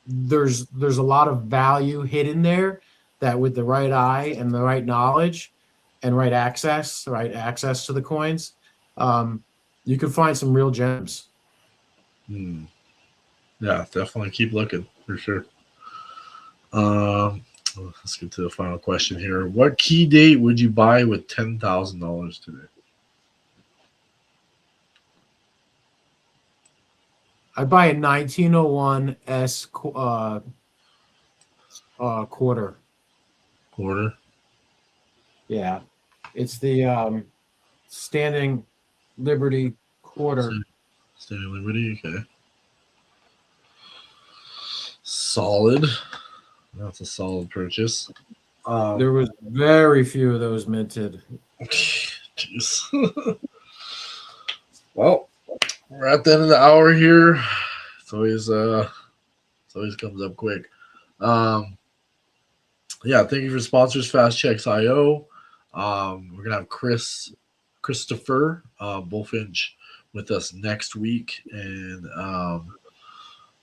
there's a lot of value hidden there that with the right eye and the right knowledge and right access to the coins, you can find some real gems. Yeah, definitely keep looking for sure. Let's get to the final question here. What key date would you buy with $10,000 today? I'd buy a 1901 S quarter. Quarter? Yeah. It's the Standing Liberty quarter. Standing Liberty, okay. Solid. That's a solid purchase. There was very few of those minted. Jeez. Well, we're at the end of the hour here. It always comes up quick. Yeah, thank you for sponsors, FastChecks.io. We're gonna have Christopher Bullfinch with us next week, and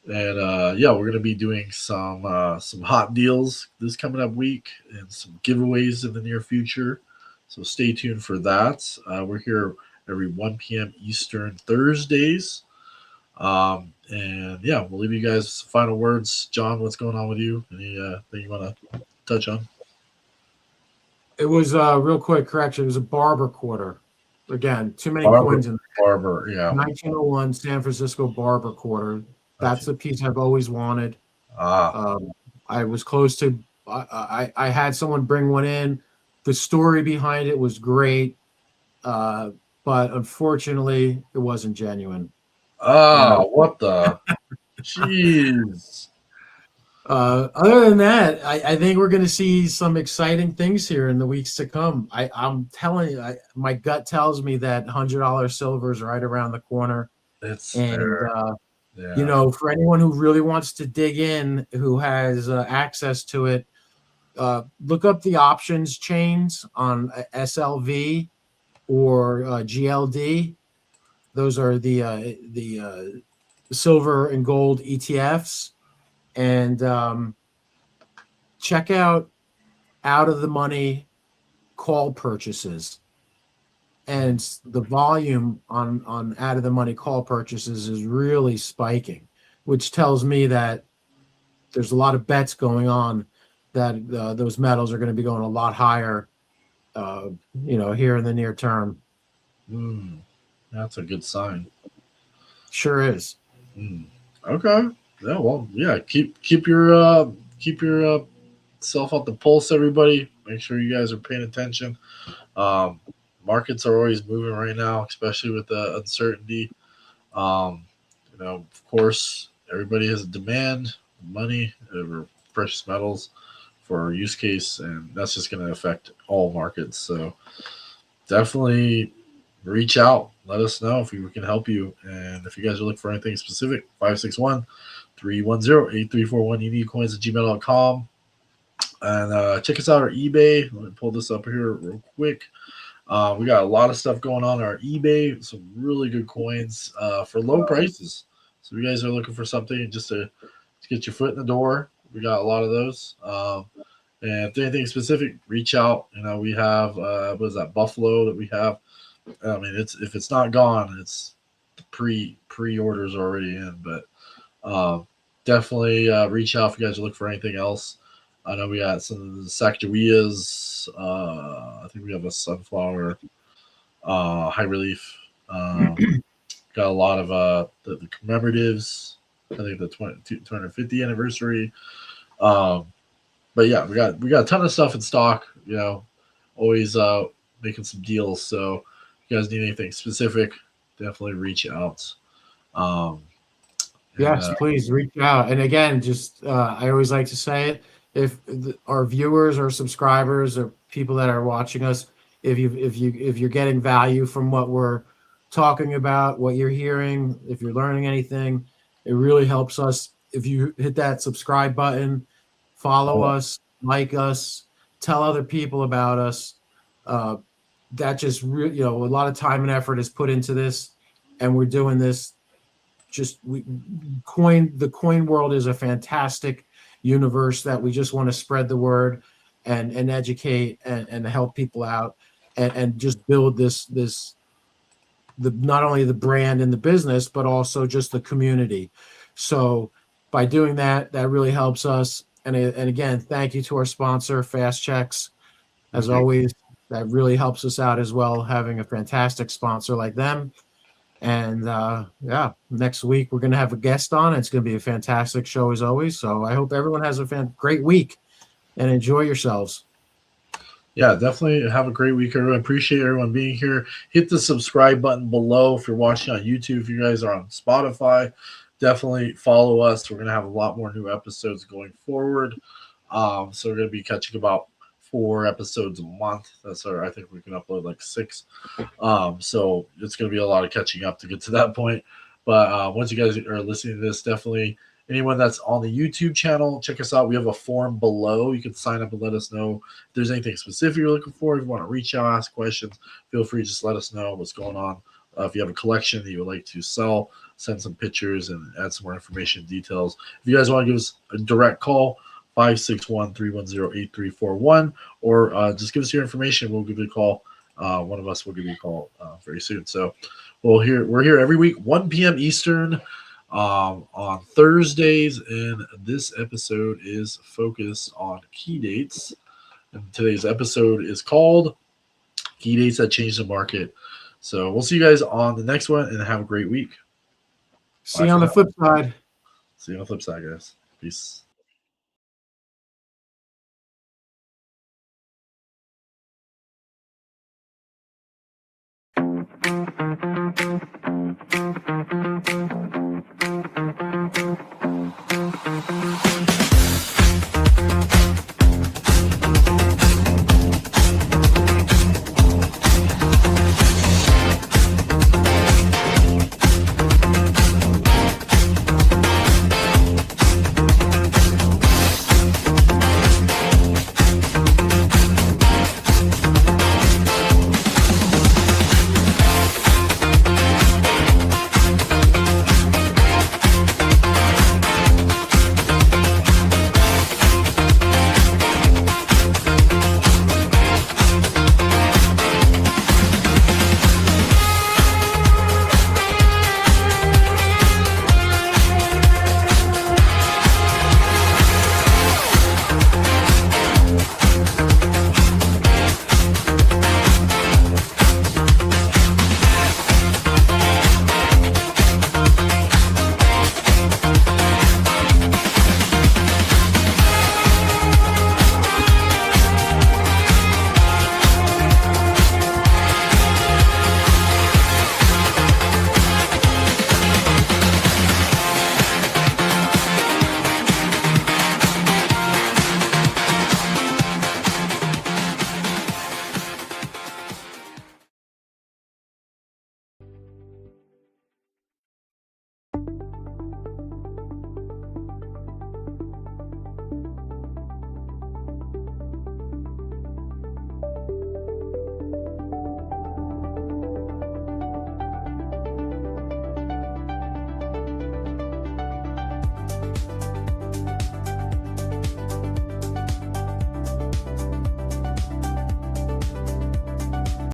yeah, we're gonna be doing some hot deals this coming up week and some giveaways in the near future. So stay tuned for that. We're here every 1 p.m. Eastern Thursdays. And yeah, we'll leave you guys final words. John, what's going on with you? Anything you want to touch on? It was real quick correction. It was a Barber quarter. Again, too many coins in there. Barber, yeah. 1901 San Francisco Barber quarter. That's the piece I've always wanted. I was close to. I had someone bring one in. The story behind it was great, but unfortunately, it wasn't genuine. What the? Jeez. Other than that, I think we're going to see some exciting things here in the weeks to come. I'm telling you, my gut tells me that $100 silver is right around the corner. You know, for anyone who really wants to dig in, who has access to it, look up the options chains on SLV or GLD. Those are the silver and gold ETFs. And check out of the money call purchases, and the volume on out of the money call purchases is really spiking, which tells me that there's a lot of bets going on that those metals are going to be going a lot higher, you know, here in the near term. That's a good sign. Sure is. Okay. Yeah, well, yeah. Keep your self out the pulse, everybody. Make sure you guys are paying attention. Um, Markets are always moving right now, especially with the uncertainty. Um, of course, everybody has a demand, money over precious metals for use case, and that's just going to affect all markets. So definitely reach out. Let us know if we can help you. And if you guys are looking for anything specific, 561 310 8341 uniquecoins at gmail.com. And check us out on eBay. Let me pull this up here real quick. We got a lot of stuff going on our eBay. Some really good coins for low prices. So if you guys are looking for something just to get your foot in the door, we got a lot of those. And if there's anything specific, reach out. We have what is that Buffalo that we have. I mean, if it's not gone, it's the pre-orders already in. But definitely reach out if you guys are looking for anything else. I know we got some of the Sacagawillas. I think we have a sunflower high relief. Got a lot of the commemoratives. I think the 250th anniversary. Um, but yeah, we got a ton of stuff in stock. Always making some deals. So if you guys need anything specific, definitely reach out. Um, and Yes, please reach out. And again, just I always like to say it: if our viewers or subscribers or people that are watching us, if you're getting value from what we're talking about, what you're hearing, if you're learning anything, it really helps us. If you hit that subscribe button, follow us, like us, tell other people about us. That just a lot of time and effort is put into this, and we're doing this just the coin world is a fantastic universe that we just want to spread the word and educate and help people out and just build not only the brand and the business but also just the community. So by doing that really helps us. And again, thank you to our sponsor Fast Checks, as always. That really helps us out as well, having a fantastic sponsor like them. And next week we're going to have a guest on. It's going to be a fantastic show as always. So I hope everyone has a great week and enjoy yourselves. Yeah, definitely have a great week, everyone. Appreciate everyone being here. Hit the subscribe button below if you're watching on YouTube. If you guys are on Spotify, definitely follow us. We're going to have a lot more new episodes going forward. So we're going to be catching about 4 episodes a month. I think we can upload like 6. So it's going to be a lot of catching up to get to that point. But once you guys are listening to this, definitely anyone that's on the YouTube channel, check us out. We have a form below. You can sign up and let us know if there's anything specific you're looking for. If you want to reach out, ask questions, feel free to just let us know what's going on. If you have a collection that you would like to sell, send some pictures and add some more information details. If you guys want to give us a direct call, 561-310-8341, or just give us your information. We'll give you a call. One of us will give you a call very soon. So we're here every week, 1 p.m. Eastern, on Thursdays, and this episode is focused on key dates. And today's episode is called Key Dates That Change the Market. So we'll see you guys on the next one, and have a great week. See you on the flip side. See you on the flip side, guys. Peace.